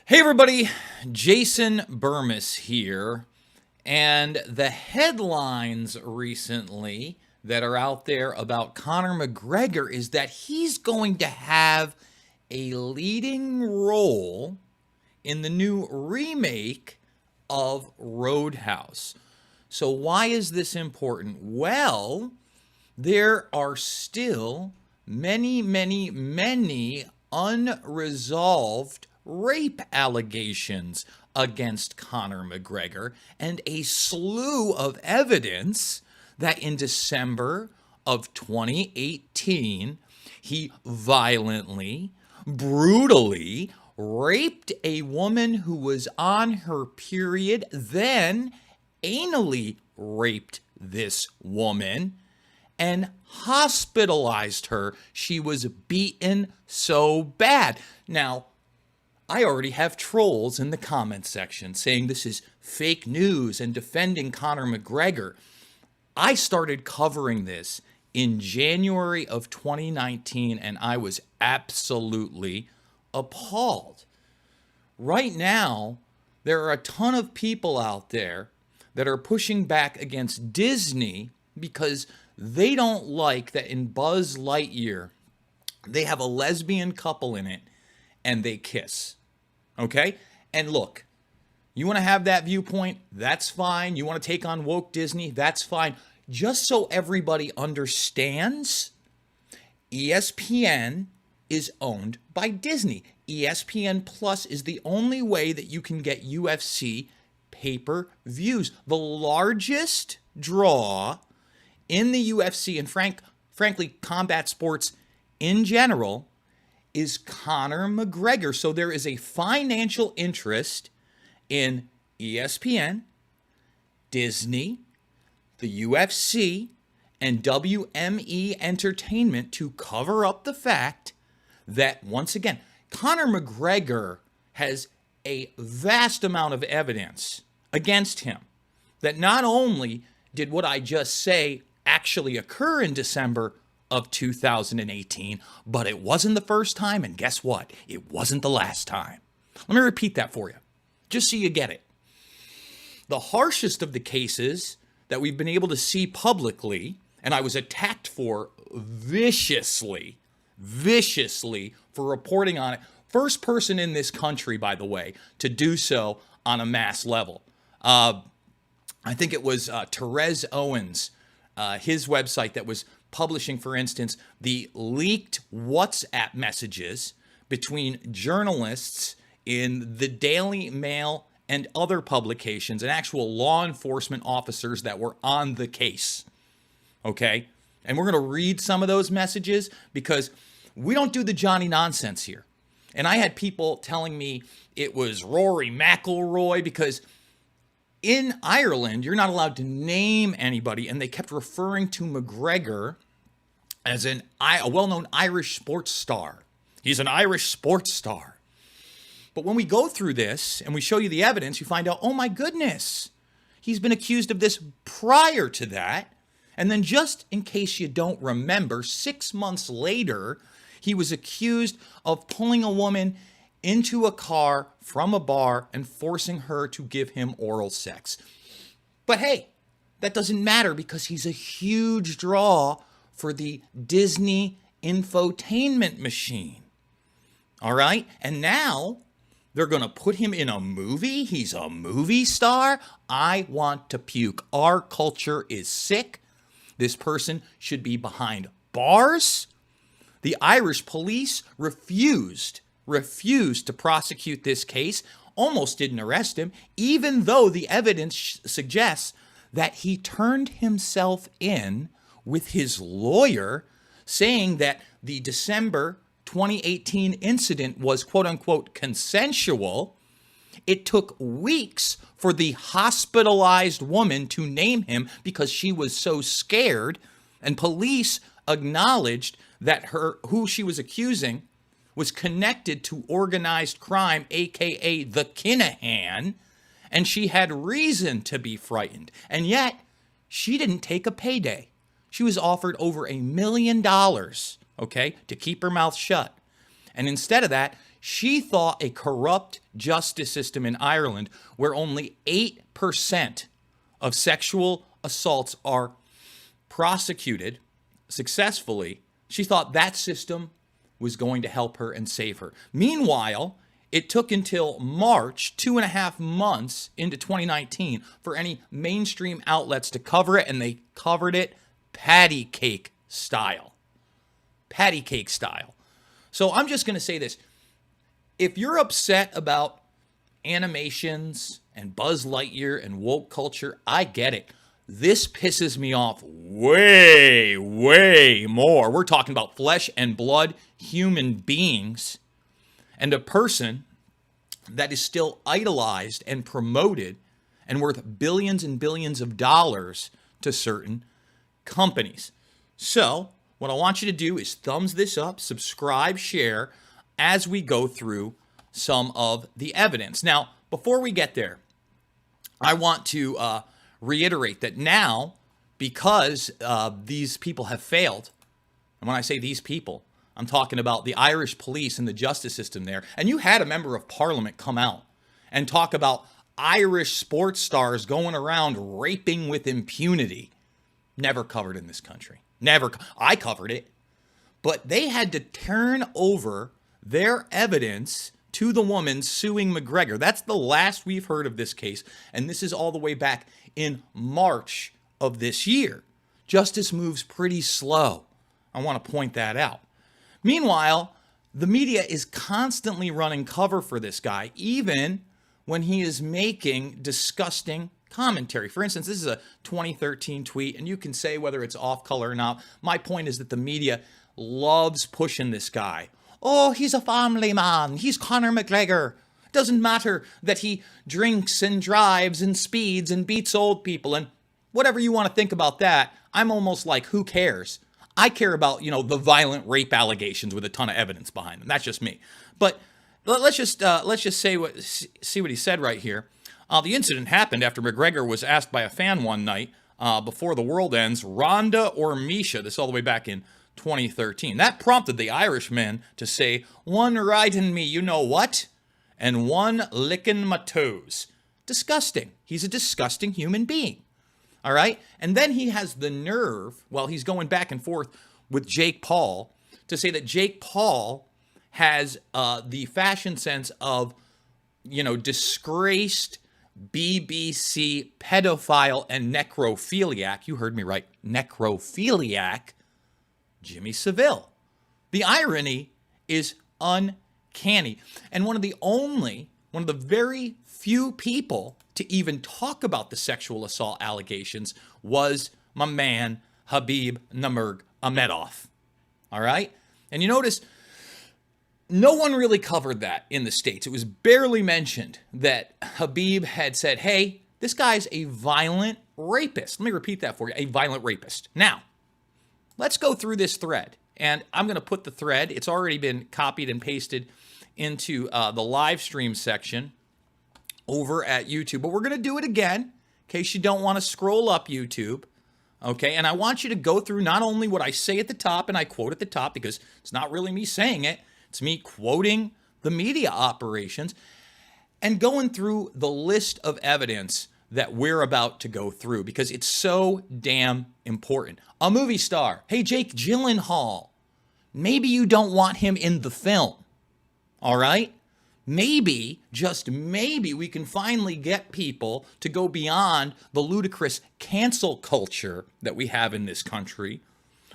Hey everybody, Jason Bermas here, and the headlines recently that are out there about Conor McGregor is that he's going to have a leading role in the new remake of Roadhouse. So why is this important? Well, there are still many unresolved rape allegations against Conor McGregor and a slew of evidence that in December of 2018, he violently, brutally raped a woman who was on her period, then anally raped this woman and hospitalized her. She was beaten so bad. Now, I already have trolls in the comments section saying this is fake news and defending Conor McGregor. I started covering this in January of 2019 and I was absolutely appalled. Right now, there are a ton of people out there that are pushing back against Disney because they don't like that in Buzz Lightyear, they have a lesbian couple in it and they kiss. Okay? And look, you want to have that viewpoint? That's fine. You want to take on woke Disney? That's fine. Just so everybody understands, ESPN is owned by Disney. ESPN Plus is the only way that you can get UFC pay-per-views. The largest draw in the UFC and frankly combat sports in general is Conor McGregor. So there is a financial interest in ESPN, Disney, the UFC, and WME Entertainment to cover up the fact that, once again, Conor McGregor has a vast amount of evidence against him that not only did what I just say actually occur in December of 2018, but it wasn't the first time, and guess what? It wasn't the last time. Let me repeat that for you, just so you get it. The harshest of the cases that we've been able to see publicly, and I was attacked for viciously for reporting on it. First person in this country, by the way, to do so on a mass level. I think it was Therese Owens, his website that was publishing, for instance, the leaked WhatsApp messages between journalists in the Daily Mail and other publications and actual law enforcement officers that were on the case. Okay? And we're going to read some of those messages because we don't do the Johnny nonsense here. And I had people telling me it was Rory McIlroy because in Ireland, you're not allowed to name anybody, and they kept referring to McGregor as a well-known Irish sports star. He's an Irish sports star. But when we go through this and we show you the evidence, you find out, oh my goodness, he's been accused of this prior to that. And then just in case you don't remember, 6 months later, he was accused of pulling a woman into a car from a bar and forcing her to give him oral sex. But hey, that doesn't matter because he's a huge draw for the Disney infotainment machine. All right? And now they're going to put him in a movie. He's a movie star. I want to puke. Our culture is sick. This person should be behind bars. The Irish police refused to prosecute this case, almost didn't arrest him, even though the evidence suggests that he turned himself in with his lawyer, saying that the December 2018 incident was quote-unquote consensual. It took weeks for the hospitalized woman to name him because she was so scared, and police acknowledged that who she was accusing was connected to organized crime, aka the Kinahan, and she had reason to be frightened. And yet, she didn't take a payday. She was offered over $1 million, okay, to keep her mouth shut. And instead of that, She thought a corrupt justice system in Ireland where only 8% of sexual assaults are prosecuted successfully, she thought that system was going to help her and save her. Meanwhile, it took until March, 2.5 months into 2019, for any mainstream outlets to cover it, and they covered it patty cake style. Patty cake style. So I'm just going to say this. If you're upset about animations and Buzz Lightyear and woke culture, I get it. This pisses me off way, way more. We're talking about flesh and blood human beings and a person that is still idolized and promoted and worth billions and billions of dollars to certain companies. So what I want you to do is thumbs this up, subscribe, share as we go through some of the evidence. Now, before we get there, I want to reiterate that now, because these people have failed, and when I say these people, I'm talking about the Irish police and the justice system there, and you had a member of parliament come out and talk about Irish sports stars going around raping with impunity. Never covered in this country. Never. I covered it. But they had to turn over their evidence to the woman suing McGregor. That's the last we've heard of this case, and this is all the way back in March of this year. Justice moves pretty slow. I want to point that out. Meanwhile, the media is constantly running cover for this guy, even when he is making disgusting commentary. For instance, this is a 2013 tweet, and you can say whether it's off color or not. My point is that the media loves pushing this guy. Oh, he's a family man. He's Conor McGregor. Doesn't matter that he drinks and drives and speeds and beats old people and whatever you want to think about that. I'm almost like, who cares? I care about, the violent rape allegations with a ton of evidence behind them. That's just me. But let's just see what he said right here. The incident happened after McGregor was asked by a fan one night before the world ends, Rhonda or Misha. This all the way back in 2013. That prompted the Irishman to say, one riding me, you know what? And one licking my toes. Disgusting. He's a disgusting human being. All right? And then he has the nerve, while he's going back and forth with Jake Paul, to say that Jake Paul has the fashion sense of, disgraced BBC pedophile and necrophiliac. You heard me right. Necrophiliac. Jimmy Savile. The irony is uncanny. And one of the very few people to even talk about the sexual assault allegations was my man, Habib Nurmagomedov. All right? And you notice no one really covered that in the States. It was barely mentioned that Habib had said, hey, this guy's a violent rapist. Let me repeat that for you. A violent rapist. Now, let's go through this thread, and I'm going to put the thread. It's already been copied and pasted into the live stream section over at YouTube, but we're going to do it again in case you don't want to scroll up YouTube, okay? And I want you to go through not only what I say at the top, and I quote at the top because it's not really me saying it, it's me quoting the media operations, and going through the list of evidence that we're about to go through because it's so damn important. A movie star. Hey, Jake Gyllenhaal. Maybe you don't want him in the film. All right? Maybe, just maybe, we can finally get people to go beyond the ludicrous cancel culture that we have in this country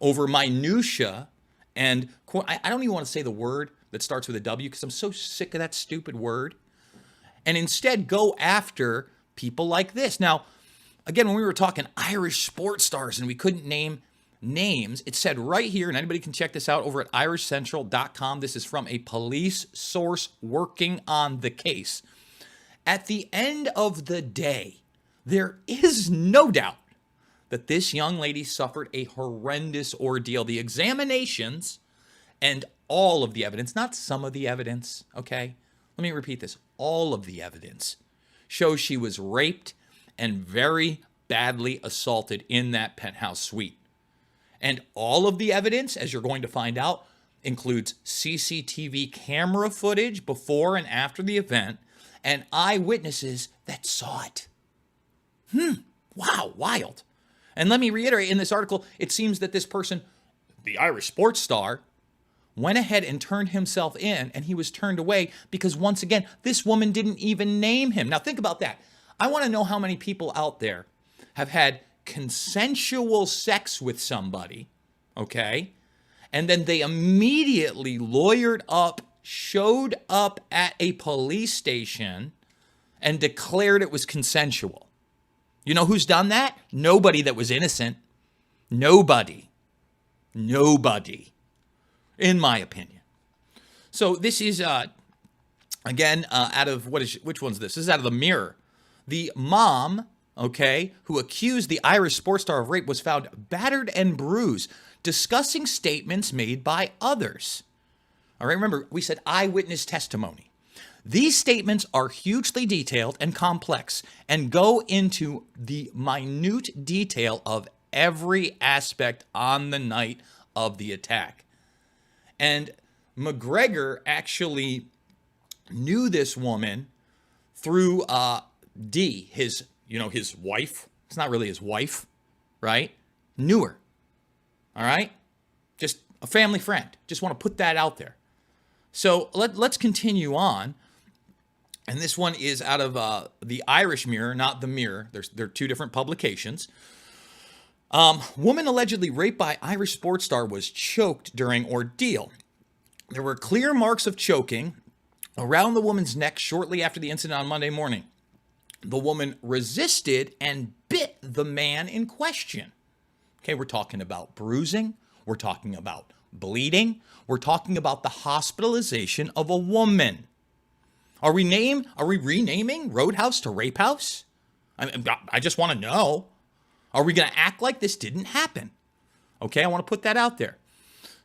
over minutia and, I don't even want to say the word that starts with a W because I'm so sick of that stupid word, and instead go after people like this. Now, again, when we were talking Irish sports stars and we couldn't name names, it said right here, and anybody can check this out over at irishcentral.com. This is from a police source working on the case. At the end of the day, there is no doubt that this young lady suffered a horrendous ordeal. The examinations and all of the evidence, not some of the evidence, okay? Let me repeat this. All of the evidence shows she was raped and very badly assaulted in that penthouse suite. And all of the evidence, as you're going to find out, includes CCTV camera footage before and after the event, and eyewitnesses that saw it. Wow, wild. And let me reiterate, in this article, it seems that this person, the Irish sports star, went ahead and turned himself in, and he was turned away because, once again, this woman didn't even name him. Now, think about that. I want to know how many people out there have had consensual sex with somebody, okay? And then they immediately lawyered up, showed up at a police station, and declared it was consensual. You know who's done that? Nobody that was innocent. Nobody. Nobody. In my opinion. So this is, again, out of, which one's this? This is out of the Mirror. The mom, okay, who accused the Irish sports star of rape was found battered and bruised, discussing statements made by others. All right, remember, we said eyewitness testimony. These statements are hugely detailed and complex and go into the minute detail of every aspect on the night of the attack. And McGregor actually knew this woman through Dee, his wife. It's not really his wife, right? Knew her. All right? Just a family friend. Just want to put that out there. So let's continue on. And this one is out of the Irish Mirror, not the Mirror. They're two different publications. Woman allegedly raped by Irish sports star was choked during ordeal. There were clear marks of choking around the woman's neck shortly after the incident on Monday morning. The woman resisted and bit the man in question. Okay, we're talking about bruising. We're talking about bleeding. We're talking about the hospitalization of a woman. Are we renaming Roadhouse to Rape House? I just want to know. Are we going to act like this didn't happen? Okay, I want to put that out there.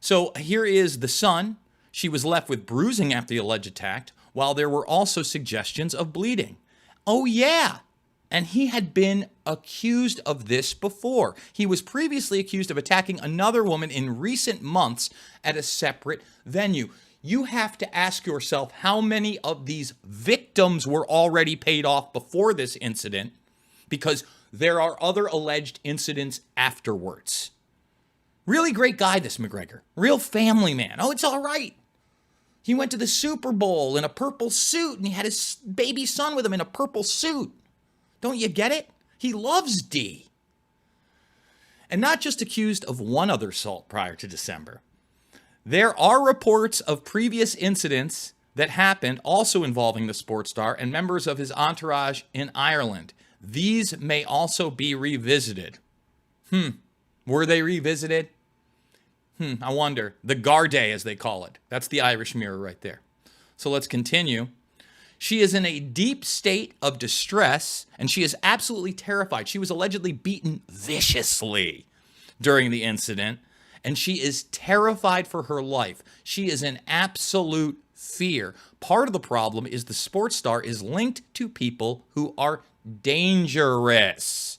So here is the son. She was left with bruising after the alleged attack, while there were also suggestions of bleeding. Oh, yeah. And he had been accused of this before. He was previously accused of attacking another woman in recent months at a separate venue. You have to ask yourself how many of these victims were already paid off before this incident, because there are other alleged incidents afterwards. Really great guy, this McGregor. Real family man. Oh, it's all right. He went to the Super Bowl in a purple suit, and he had his baby son with him in a purple suit. Don't you get it? He loves Dee. And not just accused of one other assault prior to December. There are reports of previous incidents that happened also involving the sports star and members of his entourage in Ireland. These may also be revisited. Were they revisited? I wonder. The Gardaí, as they call it. That's the Irish Mirror right there. So let's continue. She is in a deep state of distress, and she is absolutely terrified. She was allegedly beaten viciously during the incident, and she is terrified for her life. She is in absolute fear. Part of the problem is the sports star is linked to people who are dangerous.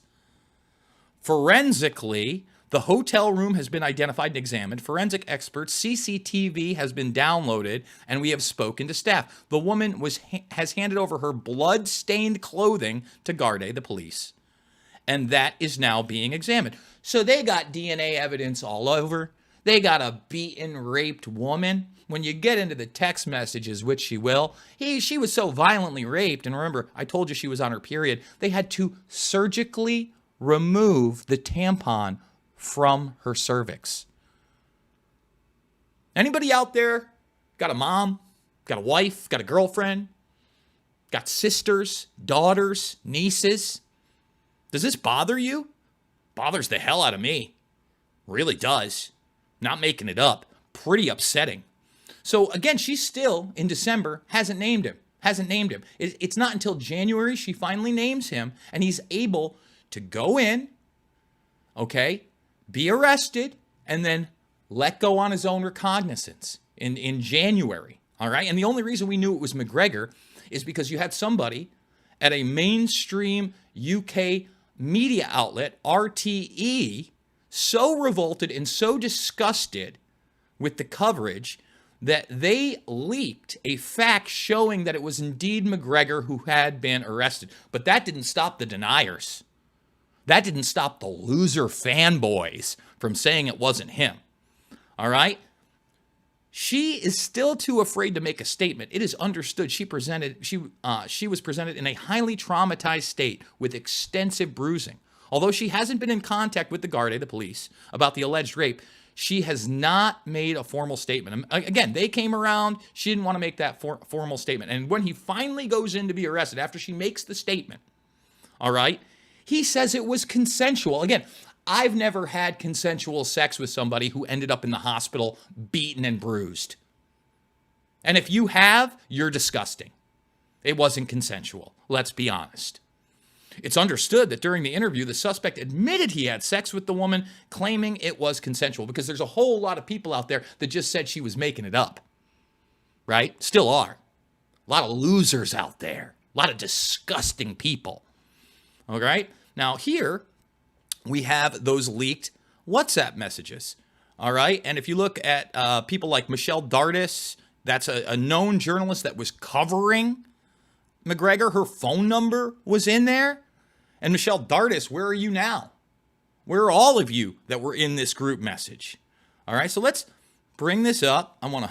Forensically, the hotel room has been identified and examined. Forensic experts, CCTV has been downloaded, and we have spoken to staff. The woman has handed over her blood-stained clothing to Gardaí, the police, and that is now being examined. So they got DNA evidence all over. They got a beaten, raped woman. When you get into the text messages, which she will, she was so violently raped, and remember, I told you she was on her period, they had to surgically remove the tampon from her cervix. Anybody out there got a mom, got a wife, got a girlfriend, got sisters, daughters, nieces? Does this bother you? Bothers the hell out of me. Really does. Not making it up. Pretty upsetting. So again, she's still in December, hasn't named him. It's not until January she finally names him, and he's able to go in, okay, be arrested, and then let go on his own recognizance in January. All right. And the only reason we knew it was McGregor is because you had somebody at a mainstream UK media outlet, RTE, so revolted and so disgusted with the coverage that they leaked a fact showing that it was indeed McGregor who had been arrested. But that didn't stop the deniers. That didn't stop the loser fanboys from saying it wasn't him. All right? She is still too afraid to make a statement. It is understood she was presented in a highly traumatized state with extensive bruising. Although she hasn't been in contact with the Garda, the police, about the alleged rape, she has not made a formal statement. Again, they came around. She didn't want to make that formal statement. And when he finally goes in to be arrested, after she makes the statement, all right, he says it was consensual. Again, I've never had consensual sex with somebody who ended up in the hospital beaten and bruised. And if you have, you're disgusting. It wasn't consensual. Let's be honest. It's understood that during the interview, the suspect admitted he had sex with the woman, claiming it was consensual, because there's a whole lot of people out there that just said she was making it up. Right? Still are. A lot of losers out there. A lot of disgusting people. All right? Now here, we have those leaked WhatsApp messages. All right? And if you look at people like Michelle Dardis, that's a known journalist that was covering McGregor. Her phone number was in there. And Michelle Dardis, where are you now? Where are all of you that were in this group message? All right, so let's bring this up. I want to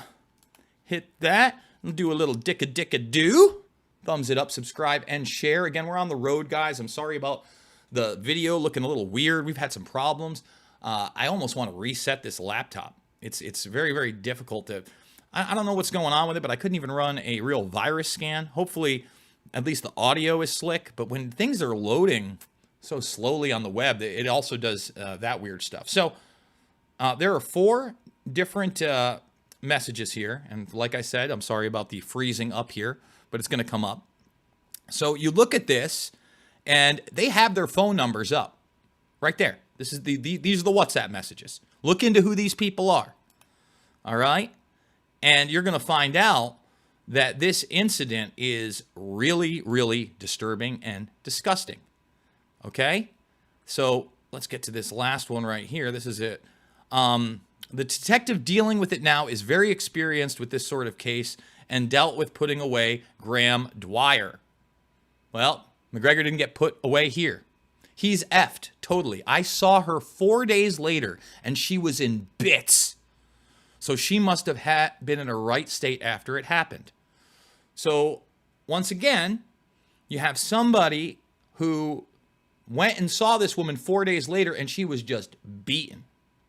hit that and do a little dicka-dicka-do. Thumbs it up, subscribe, and share. Again, we're on the road, guys. I'm sorry about the video looking a little weird. We've had some problems. I almost want to reset this laptop. It's very, very difficult to... I don't know what's going on with it, but I couldn't even run a real virus scan. Hopefully, at least the audio is slick. But when things are loading so slowly on the web, it also does that weird stuff. So there are 4 different messages here. And like I said, I'm sorry about the freezing up here, but it's going to come up. So you look at this, and they have their phone numbers up right there. This is these are the WhatsApp messages. Look into who these people are. All right? And you're going to find out that this incident is really, really disturbing and disgusting. Okay? So let's get to this last one right here. This is it. The detective dealing with it now is very experienced with this sort of case and dealt with putting away Graham Dwyer. Well, McGregor didn't get put away here. He's effed totally. I saw her 4 days later, and she was in bits. So she must have been in a right state after it happened. So once again, you have somebody who went and saw this woman 4 days later, and she was just beaten.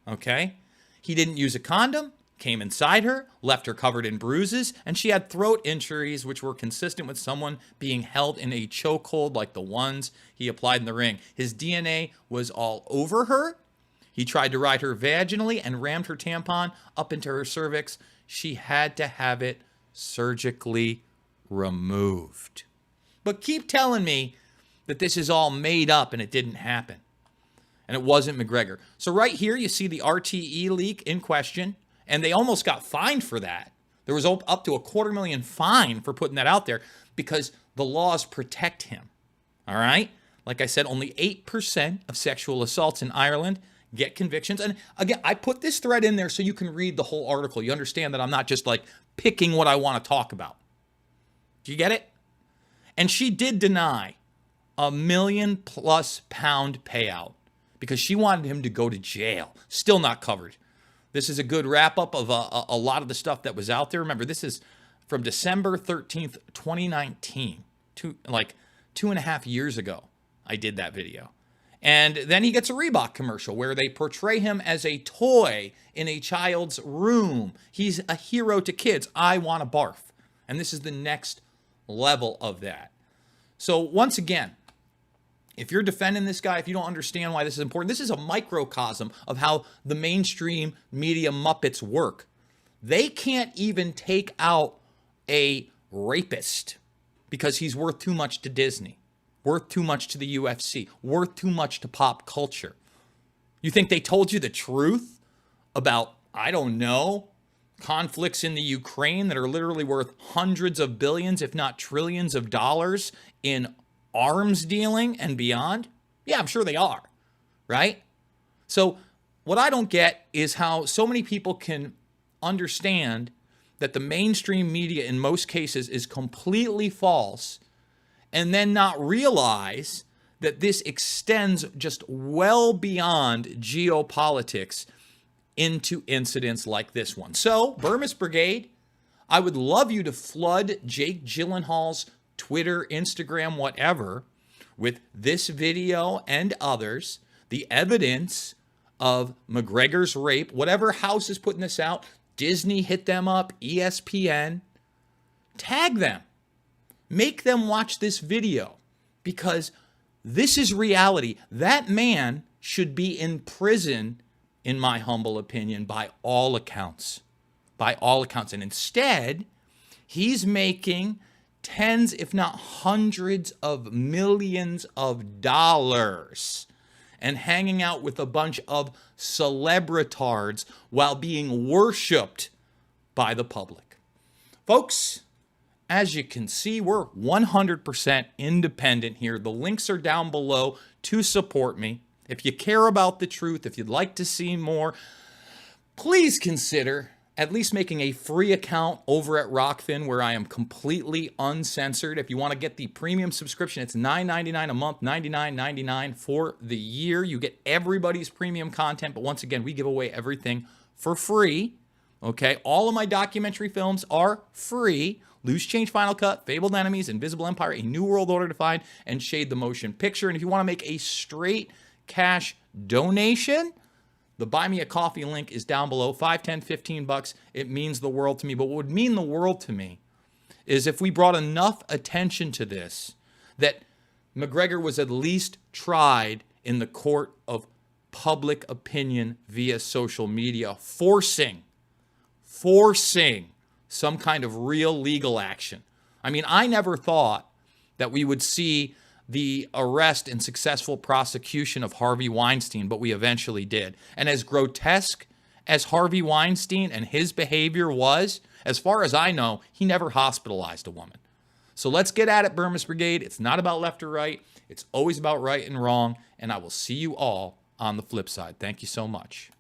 Okay? He didn't use a condom, came inside her, left her covered in bruises, and she had throat injuries which were consistent with someone being held in a chokehold like the ones he applied in the ring. His DNA was all over her. He tried to ride her vaginally and rammed her tampon up into her cervix. She had to have it surgically removed. But keep telling me that this is all made up and it didn't happen. And it wasn't McGregor. So right here you see the RTE leak in question. And they almost got fined for that. There was up to a $250,000 fine for putting that out there because the laws protect him. All right? Like I said, only 8% of sexual assaults in Ireland get convictions. And again, I put this thread in there so you can read the whole article. You understand that I'm not just like picking what I want to talk about. Do you get it? And she did deny a £1 million+ payout because she wanted him to go to jail. Still not covered. This is a good wrap-up of a lot of the stuff that was out there. Remember, this is from December 13th, 2019. 2.5 years ago, I did that video. And then he gets a Reebok commercial where they portray him as a toy in a child's room. He's a hero to kids. I want to barf. And this is the next level of that. So once again, if you're defending this guy, if you don't understand why this is important, this is a microcosm of how the mainstream media Muppets work. They can't even take out a rapist because he's worth too much to Disney, worth too much to the UFC, worth too much to pop culture. You think they told you the truth about, I don't know, conflicts in the Ukraine that are literally worth hundreds of billions, if not trillions of dollars in arms dealing and beyond? Yeah, I'm sure they are, right? So what I don't get is how so many people can understand that the mainstream media in most cases is completely false and then not realize that this extends just well beyond geopolitics into incidents like this one. So, Bermas Brigade, I would love you to flood Jake Gyllenhaal's Twitter, Instagram, whatever, with this video and others, the evidence of McGregor's rape, whatever house is putting this out, Disney, hit them up, ESPN, tag them. Make them watch this video because this is reality. That man should be in prison, in my humble opinion, by all accounts. By all accounts. And instead, he's making tens, if not hundreds of millions of dollars and hanging out with a bunch of celebritards while being worshipped by the public. Folks, as you can see, we're 100% independent here. The links are down below to support me. If you care about the truth, if you'd like to see more, please consider at least making a free account over at Rockfin where I am completely uncensored. If you want to get the premium subscription, it's $9.99 a month, $99.99 for the year. You get everybody's premium content, but once again, we give away everything for free. Okay, all of my documentary films are free. Loose Change Final Cut, Fabled Enemies, Invisible Empire, A New World Order Defined, and Shade the Motion Picture. And if you want to make a straight cash donation, the Buy Me a Coffee link is down below, $5, $10, $15. It means the world to me. But what would mean the world to me is if we brought enough attention to this, that McGregor was at least tried in the court of public opinion via social media, forcing some kind of real legal action. I mean, I never thought that we would see the arrest and successful prosecution of Harvey Weinstein, but we eventually did. And as grotesque as Harvey Weinstein and his behavior was, as far as I know, he never hospitalized a woman. So let's get at it, Bermas Brigade. It's not about left or right. It's always about right and wrong. And I will see you all on the flip side. Thank you so much.